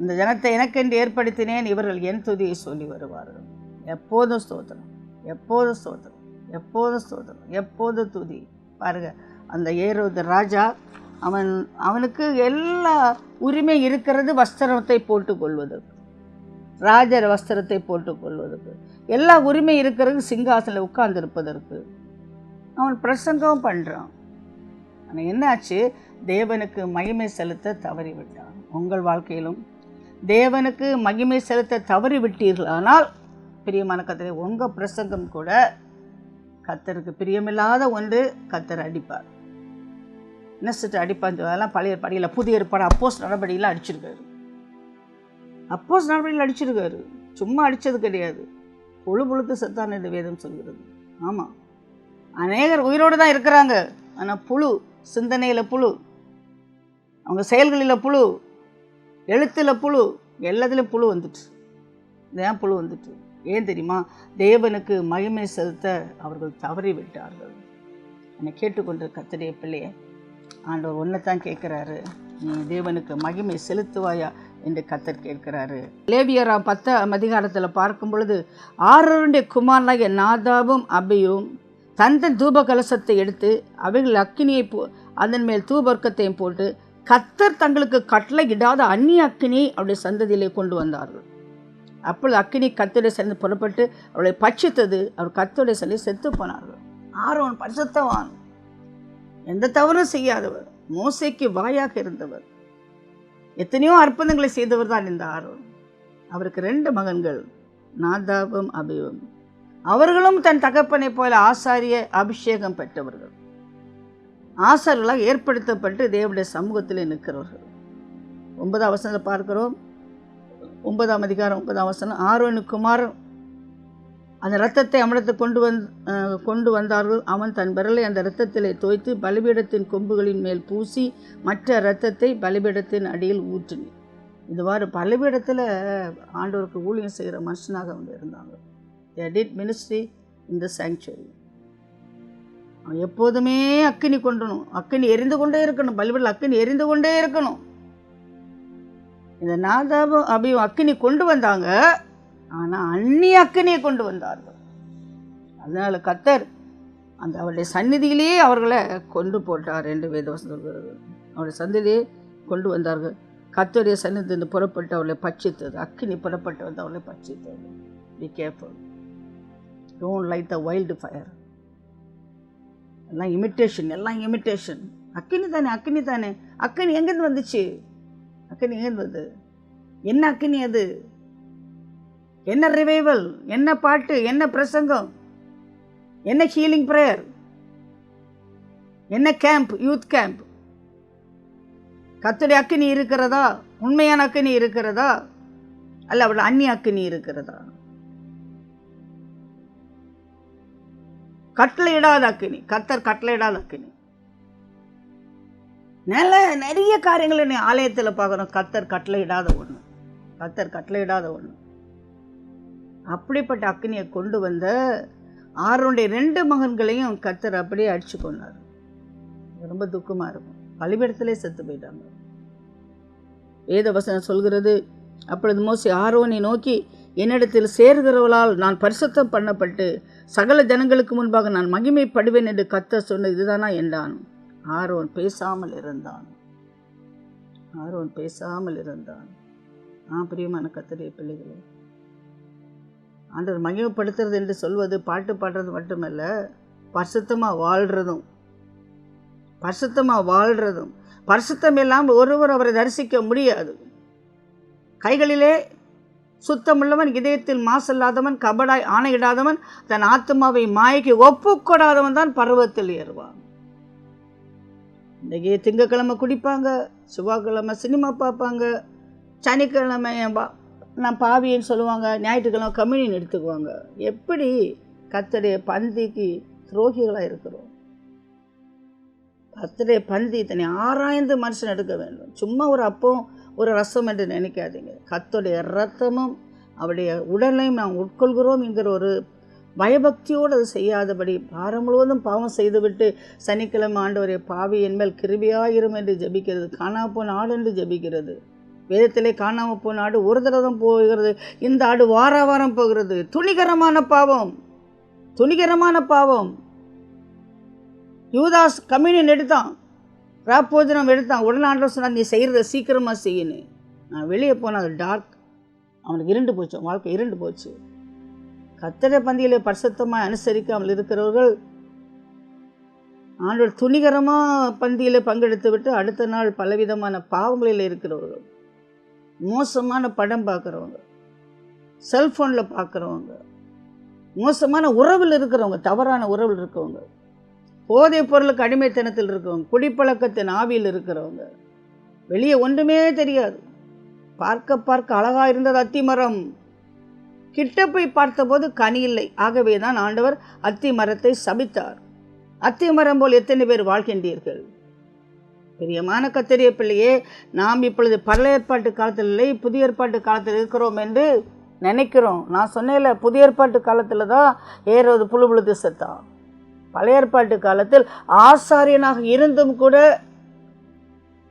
இந்த ஜனத்தை எனக்கென்று ஏற்படுத்தினேன், இவர்கள் என் துதியை சொல்லி வருவார்கள். எப்போதும் ஸ்தோத்திரம், எப்போதும் ஸ்தோத்திரம், எப்போதும் ஸ்தோத்திரம், எப்போதும் துதி. பாருங்க, அந்த ஏரோது ராஜா அவனுக்கு எல்லா உரிமை இருக்கிறது வஸ்திரத்தை போட்டுக்கொள்வதற்கு, ராஜர் வஸ்திரத்தை போட்டுக்கொள்வதற்கு எல்லா உரிமை இருக்கிறது, சிங்காசனில் உட்கார்ந்திருப்பதற்கு. அவன் பிரசங்கம் பண்ணுறான். ஆனால் என்னாச்சு? தேவனுக்கு மகிமை செலுத்த தவறிவிட்டான். உங்கள் வாழ்க்கையிலும் தேவனுக்கு மகிமை செலுத்த தவறி விட்டீர்களானால், பிரியமான கர்த்தரே, உங்கள் பிரசங்கம் கூட கர்த்தருக்கு பிரியமில்லாத ஒன்று. கர்த்தர் அடிப்பார். என்ன சிட்டு அடிப்பான்னு அதெல்லாம் பழைய படியில் புதிய ஏற்பாடு அப்போஸ் நடவடிக்கையில் அடிச்சிருக்காரு. அப்போஸ் நடவடிக்கையில் அடிச்சிருக்காரு. சும்மா அடித்தது கிடையாது, புழுத்து செத்தான் என்று வேதம் சொல்கிறது. ஆமாம், அநேகர் உயிரோடு தான் இருக்கிறாங்க. ஆனால் புழு, சிந்தனையில் புழு, அவங்க செயல்களில் புழு, எழுத்தில் புழு, எல்லாத்துலேயும் புழு வந்துட்டு. இதான் புழு வந்துட்டு. ஏன் தெரியுமா? தேவனுக்கு மகிமை செலுத்த அவர்கள் தவறி விட்டார்கள். என்னை கேட்டுக்கொண்டு கர்த்தருடைய பிள்ளையே, ஆண்டவர் ஒன்றைத்தான் கேட்குறாரு, நீ தேவனுக்கு மகிமை செலுத்துவாயா என்று கர்த்தர் கேட்கிறாரு. லேவியராம் 10ஆம் அதிகாரத்தில் பார்க்கும் பொழுது, ஆரோனுடைய குமாரனாகிய நாதாபும் அபியும் தந்தன் தூப கலசத்தை எடுத்து அவைகள் அக்கினியை அதன் மேல் தூபர்க்கத்தையும் போட்டு கர்த்தர் தங்களுக்கு கட்டளை இடாத அந்நிய அக்கினியை அவருடைய சந்ததியிலே கொண்டு வந்தார்கள். அப்பொழுது அக்கினி கர்த்தருடைய சந்தி புறப்பட்டு அவளை பட்சித்தது. அவர் கர்த்தருடைய சந்தி செத்து போனார்கள். ஆரோன் பரிசுத்தவான், எந்த தவறும் செய்யாதவர், மோசேக்கு வாயாக இருந்தவர், எத்தனையோ அற்புதங்களை செய்தவர் தான் இந்த ஆரோன். அவருக்கு 2 மகன்கள், நாதாபும் அபியும். அவர்களும் தன் தகப்பனை போல ஆசாரிய அபிஷேகம் பெற்றவர்கள், ஆசாரியர்களாக ஏற்படுத்தப்பட்டு தேவனுடைய சமூகத்தில் நிற்கிறவர்கள். 9ஆம் வசனத்தில் பார்க்கிறோம். 9ஆம் அதிகாரம் 9ஆம் வசனம், ஆரோனுக்கு குமாரன் அந்த இரத்தத்தை அமிர்தத்தை கொண்டு வந்தார்கள். அவன் தன் விரலை அந்த இரத்தத்திலே தோய்த்து பலிபீடத்தின் கொம்புகளின் மேல் பூசி மற்ற இரத்தத்தை பலிபீடத்தின் அடியில் ஊற்றினார். இதுவாறு பலிபீடத்தில் ஆண்டவருக்கு ஊழியம் செய்கிற மனுஷனாக அவங்க இருந்தாங்க. They did ministry in the sanctuary. அவன் எப்போதுமே அக்கினி கொண்டணும், அக்கினி எரிந்து கொண்டே இருக்கணும், பலிபீடத்தில் அக்கினி எரிந்து கொண்டே இருக்கணும். இந்த நாதாபும் அபியும் அக்கினி கொண்டு வந்தாங்க, ஆனால் அந்நிய அக்கினியை கொண்டு வந்தார்கள். அதனால் கர்த்தர் அந்த அவருடைய சந்நிதியிலேயே அவர்களை கொண்டு போட்டார் என்று வேதவசனம் சொல்கிறது. அவருடைய சந்நிதியிலே கொண்டு வந்தார்கள். கர்த்தருடைய சந்நிதியிலிருந்து புறப்பட்டு அவர்களை பட்சித்தது. அக்கினி புறப்பட்டு வந்து அவர்களை பட்சித்தது. Be careful. Don't light the wildfire. எல்லாம் இமிட்டேஷன், எல்லாம் இமிட்டேஷன். அக்கினி தானே, அக்கினி தானே. அக்கினி எங்கேருந்து வந்துச்சு? அக்கினி எங்கேருந்து வந்து? என்ன அக்கினி அது? என்ன ரிவைவல், என்ன பாட்டு, என்ன பிரசங்கம், என்ன ஹீலிங் பிரேயர், என்ன கேம்ப், யூத் கேம்ப்? கர்த்தருடைய அக்கினி இருக்கிறதா? உண்மையான அக்கினி இருக்கிறதா? அல்ல அவள் அந்நிய அக்கினி இருக்கிறதா? கட்டளையிடாத அக்கினி, கர்த்தர் கட்டளையிடாத அக்கினி. நிறைய காரியங்களை நீ ஆலயத்தில் பார்க்கணும். கர்த்தர் கட்டளையிடாத ஒன்று, கர்த்தர் கட்டளையிடாத ஒன்று. அப்படிப்பட்ட அக்கினியை கொண்டு வந்த ஆரோனுடைய 2 மகன்களையும் கர்த்தர் அப்படியே அடிச்சு கொண்டார். ரொம்ப துக்கமாக இருக்கும். பலிபீடத்திலே செத்து போயிட்டாங்க. வேத வசனம் சொல்கிறது, அப்பொழுது மோசே ஆரோனை நோக்கி, என்னிடத்தில் சேர்கிறவளால் நான் பரிசுத்தம் பண்ணப்பட்டு சகல ஜனங்களுக்கு முன்பாக நான் மகிமைப்படுவேன் என்று கர்த்தர் சொன்னது இதுதானா என்றான். ஆரோன் பேசாமல் இருந்தான். ஆரோன் பேசாமல் இருந்தான். பிரியமான கர்த்தருடைய பிள்ளைகளே, ஆண்டவர் மகிமைப்படுத்துறது என்று சொல்வது பாட்டு பாடுறது மட்டுமல்ல, பரிசுத்தமாக வாழ்கிறதும். பரிசுத்தமாக வாழ்கிறதும். பரிசுத்தம் இல்லாமல் ஒருவர் அவரை தரிசிக்க முடியாது. கைகளிலே சுத்தமுள்ளவன், இதயத்தில் மாசல்லாதவன், கபடாய் ஆணையிடாதவன், தன் ஆத்மாவை மாயைக்கு ஒப்புக்கொடாதவன் தான் பர்வத்தில் ஏறுவான். இன்றைக்கி திங்கக்கிழமை குடிப்பாங்க, செவ்வாய்க்கிழமை சினிமா பார்ப்பாங்க, சனிக்கிழமை நான் பாவின்னு சொல்லுவாங்க, ஞாயிற்றுக்கிழமை கம்யூனியன் எடுத்துக்குவாங்க. எப்படி கர்த்தருடைய பந்திக்கு துரோகிகளாக இருக்கிறோம்? கர்த்தருடைய பந்தி தன்னை ஆராய்ந்து மனுஷன் எடுக்க வேண்டும். சும்மா ஒரு அப்பம் ஒரு ரசம் என்று நினைக்காதீங்க. கர்த்தருடைய இரத்தமும் அவருடைய உடலையும் நாம் உட்கொள்கிறோம் என்கிற ஒரு பயபக்தியோடு அது செய்யாதபடி வாரம் முழுவதும் பாவம் செய்துவிட்டு சனிக்கிழமை ஆண்டவரே பாவி என்மேல் கிருபையாயிரும் என்று ஜெபிக்கிறது, காணாப்போன ஆள் என்று ஜெபிக்கிறது. வேதத்திலே காணாமல் போன ஆடு ஒரு தடவை தான் போகிறது, இந்த ஆடு வார வாரம் போகிறது. துணிகரமான பாவம், துணிகரமான பாவம். யூதாஸ் கம்யூனியன் எடுத்தான், ராப்போஜனம் எடுத்தான். உடனே ஆண்டவர் சொன்னார், நீ செய்கிறத சீக்கிரமாக செய்யணும். நான் வெளியே போனேன், அது டார்க், அவனுக்கு இருண்டு போச்சு, வாழ்க்கை இருண்டு போச்சு. கர்த்தருடைய பந்தியிலே பரிசுத்தமாக அனுசரிக்காமல் இருக்கிறவர்கள் ஆண்டவர் துணிகரமாக பந்தியில் பங்கெடுத்து விட்டு அடுத்த நாள் பலவிதமான பாவங்களில் இருக்கிறவர்கள், மோசமான படம் பார்க்குறவங்க, செல்ஃபோனில் பார்க்குறவங்க, மோசமான உறவில் இருக்கிறவங்க, தவறான உறவில் இருக்கிறவங்க, போதைப் பொருளுக்கு அடிமைத்தனத்தில் இருக்கிறவங்க, குடிப்பழக்கத்தின் ஆவியில் இருக்கிறவங்க, வெளியே ஒன்றுமே தெரியாது. பார்க்க பார்க்க அழகாக இருந்தது அத்திமரம், கிட்ட போய் பார்த்தபோது கனி இல்லை. ஆகவே தான் ஆண்டவர் அத்தி மரத்தை சபித்தார். அத்திமரம் போல் எத்தனை பேர் வாழ்கின்றீர்கள்? பிரியமான கர்த்தருடைய பிள்ளையே, நாம் இப்பொழுது பழைய ஏற்பாட்டு காலத்தில் இல்லை, புதிய ஏற்பாட்டு காலத்தில் இருக்கிறோம் என்று நினைக்கிறோம். நான் சொன்னேன்ல, புதிய ஏற்பாட்டு காலத்தில் தான் ஏரோது புழுபுழுத்து செத்தான். பழைய ஏற்பாட்டு காலத்தில் ஆசாரியனாக இருந்தும் கூட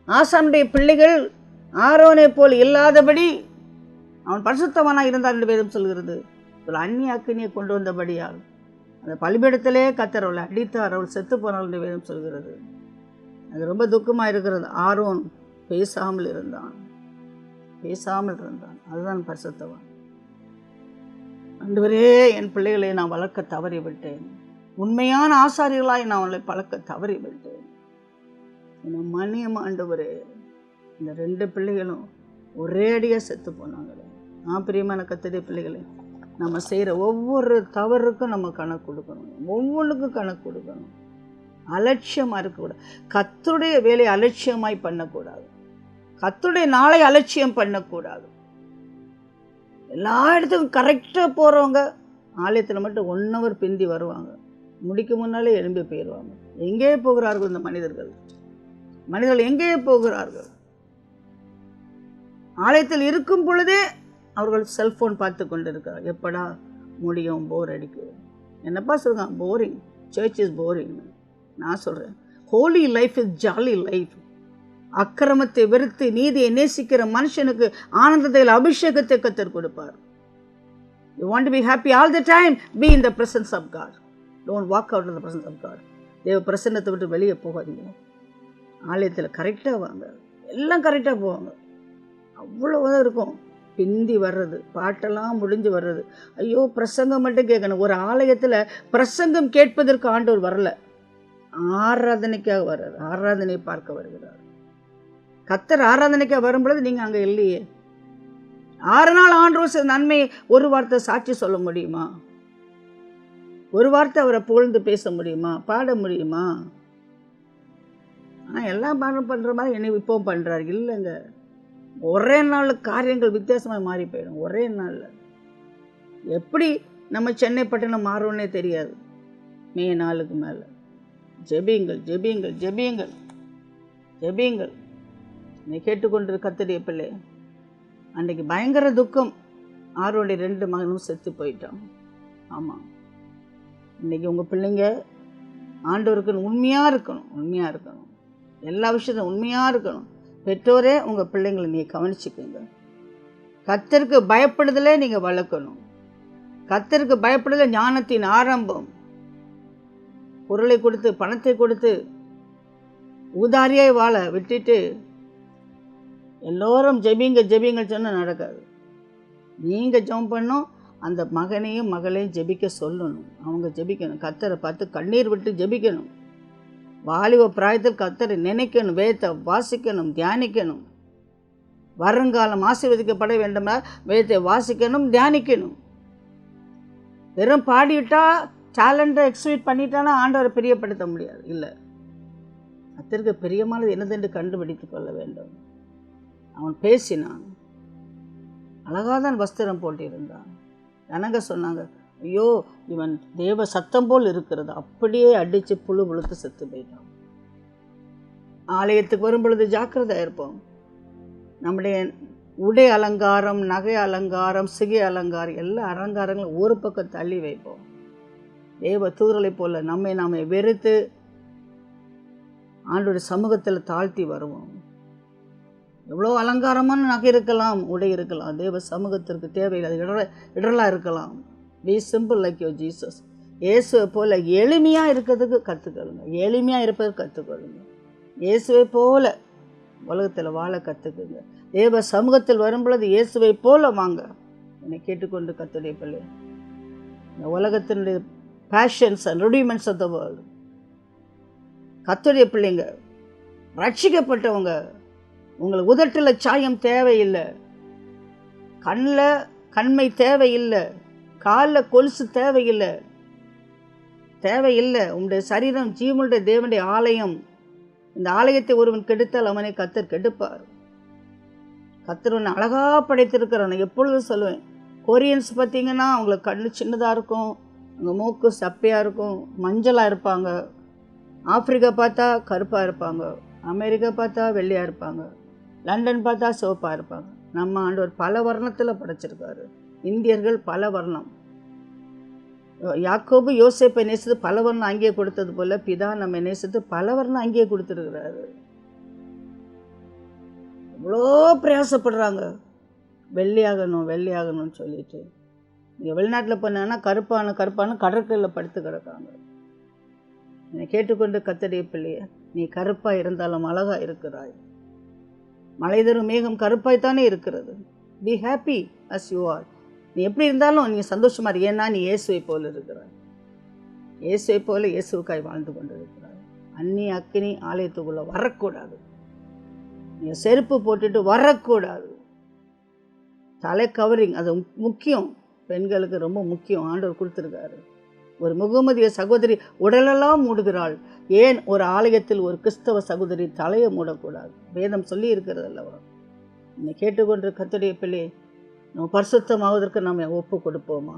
ஆசானுடைய பிள்ளைகள் ஆரோனை போல் இல்லாதபடி அவன் பரிசுத்தவனாக இருந்தான் என்று வேதம் சொல்கிறது. ஒரு அந்நிய அக்கினியை கொண்டு வந்தபடியால் அந்த பலிபீடத்திலே கர்த்தர் அவளை அடித்தார், அவள் செத்து போனாள் என்று வேதம் சொல்கிறது. அது ரொம்ப துக்கமாக இருக்கிறது. ஆரோன் பேசாமல் இருந்தான், பேசாமல் இருந்தான். அதுதான் பரிசுத்தவான். ஆண்டவரே, என் பிள்ளைகளை நான் வளர்க்க தவறிவிட்டேன், உண்மையான ஆசாரியர்களாய் நான் அவளை பழக்க தவறிவிட்டேன், என்னை மன்னியும் ஆண்டவரே. இந்த 2 பிள்ளைகளும் ஒரே அடியாக செத்து போனாங்களே. பிரியமான கர்த்தருடைய பிள்ளைகளே, நம்ம செய்கிற ஒவ்வொரு தவறுக்கும் நம்ம கணக்கு கொடுக்கணும், ஒவ்வொன்றுக்கும் கணக்கு கொடுக்கணும். அலட்சியமாக இருக்கக்கூடாது. கர்த்தருடைய வேலையை அலட்சியமாய் பண்ணக்கூடாது, கர்த்தருடைய நாளை அலட்சியம் பண்ணக்கூடாது. எல்லா இடத்துக்கும் கரெக்டாக போகிறவங்க ஆலயத்தில் மட்டும் 1 hour பிந்தி வருவாங்க, முடிக்கும் முன்னாலே எழும்பி போயிடுவாங்க. எங்கே போகிறார்கள் இந்த மனிதர்கள்? மனிதர்கள் எங்கே போகிறார்கள்? ஆலயத்தில் இருக்கும் பொழுதே அவர்கள் செல்ஃபோன் பார்த்து கொண்டு இருக்கிறார். எப்படா முடியும், போர் அடிக்குது. என்னப்பா சொல்லுங்க, போரிங், சர்ச் இஸ் போரிங். நான் சொல்கிறேன், Holi life is jolly life. அக்கிரமத்தை வெறுத்து நீதியை நேசிக்கிற மனுஷனுக்கு ஆனந்தத்தில் அபிஷேகத்தை கர்த்தர் கொடுப்பார். You want to be happy all the time, be in the presence of God. Don't walk out of the presence of God. தேவ பிரசன்னத்தை விட்டு வெளியே போகாதீங்க. ஆலயத்தில் கரெக்டாக வாங்க, எல்லாம் கரெக்டாக போவாங்க. அவ்வளோதான் இருக்கும். பிந்தி வர்றது, பாட்டெல்லாம் முடிஞ்சு வர்றது. ஐயோ, பிரசங்கம் மட்டும் கேட்கணும். ஒரு ஆலயத்தில் பிரசங்கம் கேட்பதற்கு ஆண்டவர் வரல, ஆராதனைக்காக வர்றார், ஆராதனை பார்க்க வருகிறார். கர்த்தர் ஆராதனைக்காக வரும்பொழுது நீங்கள் அங்கே இல்லையே. 6 நாள் ஆண்டவர் நன்மை ஒரு வார்த்தை சாட்சி சொல்ல முடியுமா? ஒரு வார்த்தை அவரை புகழ்ந்து பேச முடியுமா? பாட முடியுமா? ஆனால் எல்லாம் பாடம் பண்ணுற மாதிரி என்ன இப்போவும் பண்ணுறாரு. இல்லைங்க, ஒரே நாளில் காரியங்கள் வித்தியாசமாக மாறி போயிடும். ஒரே நாளில் எப்படி நம்ம சென்னை பட்டணம் மாறும்னே தெரியாது. மே 4க்கு மேலே ஜெபியுங்கள், ஜெபியுங்கள், ஜெபியுங்கள், ஜெபியுங்கள். நீ கேட்டுக்கொண்டு கர்த்தருடைய பிள்ளை, அன்றைக்கு பயங்கர துக்கம். ஆரோடைய 2 மகனும் செத்து போயிட்டான். ஆமாம், இன்றைக்கி உங்கள் பிள்ளைங்க ஆண்டவருக்கு உண்மையாக இருக்கணும், உண்மையாக இருக்கணும், எல்லா விஷயத்தையும் உண்மையாக இருக்கணும். பெற்றோரே உங்கள் பிள்ளைங்களை நீங்கள் கவனிச்சுக்கோங்க. கர்த்தருக்கு பயப்படுதலே நீங்கள் வளர்க்கணும். கர்த்தருக்கு பயப்படுதல் ஞானத்தின் ஆரம்பம். பொருளை கொடுத்து பணத்தை கொடுத்து ஊதாரியாய் வாழ விட்டுட்டு எல்லோரும் ஜெபிங்க ஜெபிங்க சொன்னால் நடக்காது. நீங்கள் ஜெபம் பண்ணணும், அந்த மகனையும் மகளையும் ஜெபிக்க சொல்லணும். அவங்க ஜெபிக்கணும், கர்த்தரை பார்த்து கண்ணீர் விட்டு ஜெபிக்கணும். வாலிப பிராயத்தில் கர்த்தரை நினைக்கணும், வேதத்தை வாசிக்கணும், தியானிக்கணும். வருங்காலம் ஆசீர்வதிக்கப்பட வேண்டுமா, வேதத்தை வாசிக்கணும், தியானிக்கணும். வெறும் பாடிவிட்டா டேலண்ட்டை எக்ஸிபிட் பண்ணிட்டானா ஆண்டவரை பிரியப்படுத்த முடியாது. இல்லை, கர்த்தருக்கு பிரியமானது என்னதென்று கண்டுபிடித்து கொள்ள வேண்டும். அவன் பேசினான், அழகாக தான் வஸ்திரம் போட்டிருந்தான். ஜனங்க சொன்னாங்க, ஐயோ இவன் தேவ சத்தம் போல் இருக்கிறது. அப்படியே அடித்து புழு புழுத்து செத்து போயிட்டான். ஆலயத்துக்கு வரும் பொழுது ஜாக்கிரதையாக இருப்போம். நம்முடைய உடை அலங்காரம், நகை அலங்காரம், சிகை அலங்காரம், எல்லா அலங்காரங்களும் ஒரு பக்கம் தள்ளி வைப்போம். தேவ தூதர்களை போல நம்மை வெறுத்து ஆண்டோட சமூகத்தில் தாழ்த்தி வருவோம். எவ்வளோ அலங்காரமான நகை இருக்கலாம், உடை இருக்கலாம், தேவ சமூகத்திற்கு தேவையில்லை, அது இடரலாக இருக்கலாம். Be simple like your Jesus. இயேசுவை போல் எளிமையாக இருக்கிறதுக்கு கற்றுக்கொள்ளுங்க, எளிமையாக இருப்பதற்கு கற்றுக்கொள்ளுங்க. இயேசுவை போல் உலகத்தில் வாழ கற்றுக்குங்க. தேவ சமூகத்தில் வரும்பொழுது இயேசுவை போல வாங்க. என்னை கேட்டுக்கொண்டு கர்த்தருடைய பிள்ளை, இந்த உலகத்தினுடைய passions and rudiments of the world, கர்த்தருடைய பிள்ளைங்க ரட்சிக்கப்பட்டவங்க, உங்களுக்கு உதட்டில் சாயம் தேவையில்லை, கண்ணில் கண்மை தேவையில்லை, காலில் கொலுசு தேவையில்லை, தேவையில்லை. உங்களுடைய சரீரம் ஜீவனுடைய தேவனுடைய ஆலயம். இந்த ஆலயத்தை ஒருவன் கெடுத்தால் அவனை கர்த்தர் கெடுப்பார். கர்த்தர் ஒன்று அழகாக படைத்திருக்கிறான். நான் எப்பொழுதும் சொல்லுவேன், கொரியன்ஸ் பார்த்திங்கன்னா அவங்களுக்கு கண்ணு சின்னதாக இருக்கும், அவங்க மூக்கு சப்பையாக இருக்கும், மஞ்சளாக இருப்பாங்க. ஆப்பிரிக்கா பார்த்தா கருப்பாக இருப்பாங்க, அமெரிக்கா பார்த்தா வெள்ளையாக இருப்பாங்க, லண்டன் பார்த்தா சிவப்பாக இருப்பாங்க. நம்ம ஆண்டவர் பல வர்ணத்தில் படைச்சிருக்காரு. இந்தியர்கள் பல வர்ணம். யாக்கோபு யோசேப்பை நேசித்து பல வர்ணம் அங்கேயே கொடுத்தது போல பிதா நம்ம நேசித்து பல வர்ணம் அங்கேயே கொடுத்துருக்கிறாரு. இவ்வளோ பிரயாசப்படுறாங்க வெள்ளையாகணும் வெள்ளையாகணும்னு சொல்லிட்டு. நீங்கள் வெளிநாட்டில் போனாங்கன்னா கருப்பான கடற்கரையில் படுத்து கிடக்காங்க. என்னை கேட்டுக்கொண்டு கர்த்தருடைய பிள்ளைய, நீ கருப்பாக இருந்தாலும் அழகாக இருக்கிறாய். மழை தரும் மேகம் கருப்பாய்த்தானே இருக்கிறது. Be happy as you are. நீ எப்படி இருந்தாலும் நீங்கள் சந்தோஷமாக இரு. ஏன்னா நீ இயேசுவை போல் இருக்கிறாய். இயேசுவை போல இயேசுக்காய் வாழ்ந்து கொண்டு இருக்கிறாய். அந்நிய அக்கினி ஆலயத்துக்குள்ளே வரக்கூடாது. நீங்கள் செருப்பு போட்டுட்டு வரக்கூடாது. தலை கவரிங் அது முக்கியம், பெண்களுக்கு ரொம்ப முக்கியம். ஆண்டவர் கொடுத்துருக்காரு. ஒரு முகமதிய சகோதரி உடலெல்லாம் மூடுகிறாள், ஏன் ஒரு ஆலயத்தில் ஒரு கிறிஸ்தவ சகோதரி தலையை மூடக்கூடாது? வேதம் சொல்லி இருக்கிறது அல்லவா? என்னை கேட்டுக்கொண்டு கர்த்தருடைய பிள்ளை, நம்ம பரிசுத்தமாவதற்கு நம்ம ஒப்பு கொடுப்போமா?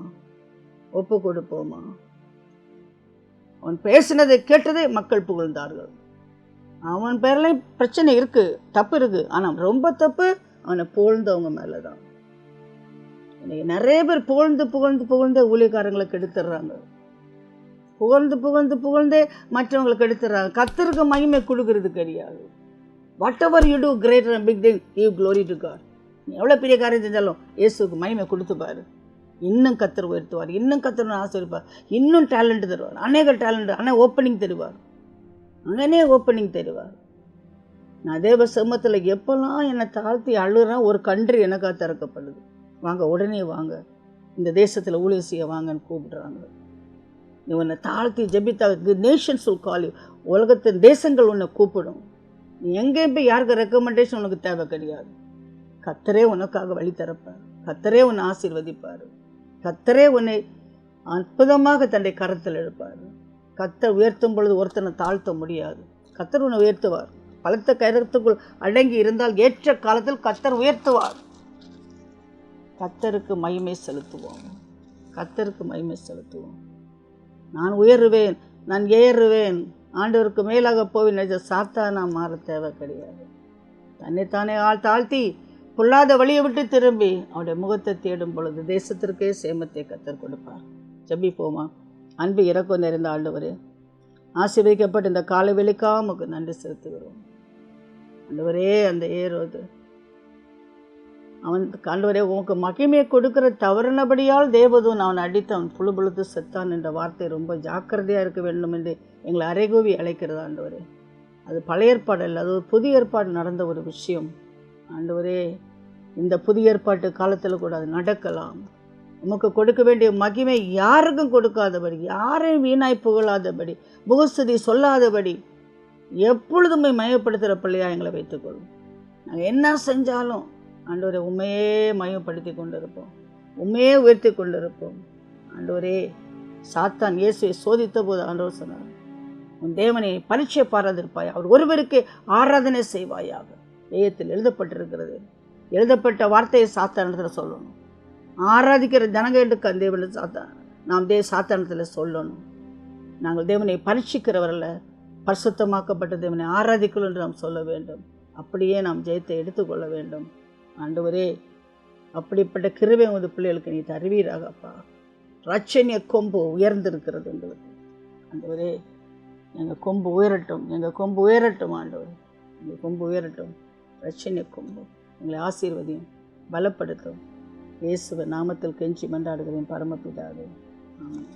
அவன் பேசினதை கேட்டதே மக்கள் புகழ்ந்தார்கள். அவன் பேர்லையும் பிரச்சனை இருக்குது, தப்பு இருக்குது. ஆனால் ரொம்ப தப்பு அவனை புகழ்ந்தவங்க மேலே தான். இன்னைக்கு நிறைய பேர் புகழ்ந்து ஊழியக்காரங்களுக்கு எடுத்துடுறாங்க. புகழ்ந்தே மற்றவங்களுக்கு எடுத்துடுறாங்க. கர்த்தருக்கு மகிமை கொடுக்கறது கிடையாது. Whatever you do great and big thing, give glory to God. நீ எவ்வளோ பெரிய காரியம் செஞ்சாலும் இயேசுக்கு மகிமை கொடுத்துப்பார். இன்னும் கர்த்தர் உயர்த்துவார், இன்னும் கர்த்தர் ஆசீர்வார், இன்னும் டேலண்ட் தருவார், அநேக டேலண்ட், ஆனால் ஓப்பனிங் தருவார். நான் தேவ சமூகத்தில் எப்போல்லாம் என்னை தாழ்த்தி அழுகிறேன், ஒரு கன்று எனக்காக திறக்கப்படுது. வாங்க, உடனே வாங்க, இந்த தேசத்தில் ஊழியம் செய்ய வாங்கன்னு கூப்பிடுறாங்க. நீ உன்னை தாழ்த்தி ஜெபித்தா நேஷன்ஸ் வில் கால் யூ. உலகத்தின் தேசங்கள் உன்னை கூப்பிடும். நீ எங்கேயும் போய் யாருக்கு ரெக்கமெண்டேஷன் உனக்கு தேவை கிடையாது. கர்த்தரே உனக்காக வழி திறப்பார், கர்த்தரே உன்னை ஆசீர்வதிப்பார், கர்த்தரே உன்னை அற்புதமாக தன்னுடைய கரத்தில் எடுப்பார். கர்த்தர் உயர்த்தும் பொழுது ஒருத்தனை தாழ்த்த முடியாது. கர்த்தர் உன்னை உயர்த்துவார். பலத்த கரத்துக்குள் அடங்கி இருந்தால் ஏற்ற காலத்தில் கர்த்தர் உயர்த்துவார். கர்த்தருக்கு மகிமை செலுத்துவோம். நான் உயருவேன், நான் ஏறுவேன், ஆண்டவருக்கு மேலாக போவேன். சாத்தானா மாற தேவை கிடையாது. தன்னைத்தானே தாழ்த்தி பொல்லாத வழியை விட்டு திரும்பி அவருடைய முகத்தை தேடும் பொழுது தேசத்திற்கே சேமத்தை கர்த்தர் கொடுப்பார். ஜெபிப்போமா? அன்பு இறக்கம் நிறைந்த ஆண்டவரே, ஆசீர்வதிக்கப்பட்ட இந்த காலை வேளைக்காக உமக்கு நன்றி செலுத்துகிறோம். ஆண்டவரே, அந்த ஏறுவது அவன் ஆண்டவரே உமக்கு மகிமையை கொடுக்கிற தவறினபடியால் தேவதூன் அவன் அடித்து அவன் புழுபுழுத்து செத்தான் என்ற வார்த்தை ரொம்ப ஜாக்கிரதையாக இருக்க வேண்டும் என்று எங்களை அறைகூவி அழைக்கிறது ஆண்டவரே. அது பழைய ஏற்பாடு அல்ல, அது ஒரு புதிய ஏற்பாடு நடந்த ஒரு விஷயம் ஆண்டவரே. இந்த புதிய ஏற்பாட்டு காலத்தில் கூட அது நடக்கலாம். உமக்கு கொடுக்க வேண்டிய மகிமை யாருக்கும் கொடுக்காதபடி, யாரையும் வீணாய் புகழாதபடி, முகஸ்துதி சொல்லாதபடி எப்பொழுதுமே மயப்படுத்துகிற பிள்ளையாக எங்களை வைத்துக்கொள்ளும். நாங்கள் என்ன செஞ்சாலும் ஆண்டவரே உண்மையே மயப்படுத்தி கொண்டிருப்போம், உண்மையே உயர்த்தி கொண்டிருப்போம். ஆண்டவரே, சாத்தான் இயேசுவை சோதித்த போது ஆண்டவர் சொன்னார், உன் தேவனை பரீட்சை பாராதிருப்பாய், அவர் ஒருவருக்கு ஆராதனை செய்வாயாக. வேதத்தில் எழுதப்பட்டிருக்கிறது. எழுதப்பட்ட வார்த்தையை சாத்தானத்தில் சொல்லணும். ஆராதிக்கிற ஜனங்களுக்கு தேவனை நாம் சாத்தானத்தில் சொல்லணும். நாங்கள் தேவனை பரீட்சிக்கிறவரில் பரிசுத்தமாக்கப்பட்ட தேவனை ஆராதிக்கணும் என்று நாம் சொல்ல வேண்டும். அப்படியே நாம் ஜெயத்தை எடுத்துக்கொள்ள வேண்டும். ஆண்டவரே, அப்படிப்பட்ட கிருபை உமது பிள்ளைகளுக்கு நீ தருவீராகப்பா. ரட்சணிய கொம்பு உயர்ந்திருக்கிறது எங்களுக்கு. ஆண்டவரே, எங்கள் கொம்பு உயரட்டும், ஆண்டவர், எங்கள் கொம்பு உயரட்டும். ரட்சணிக்கும் எங்களை ஆசீர்வதியும், பலப்படுத்தும். இயேசுவின் நாமத்தில் கெஞ்சி மன்றாடுகிறேன் பரமபிதாவே, ஆமென்.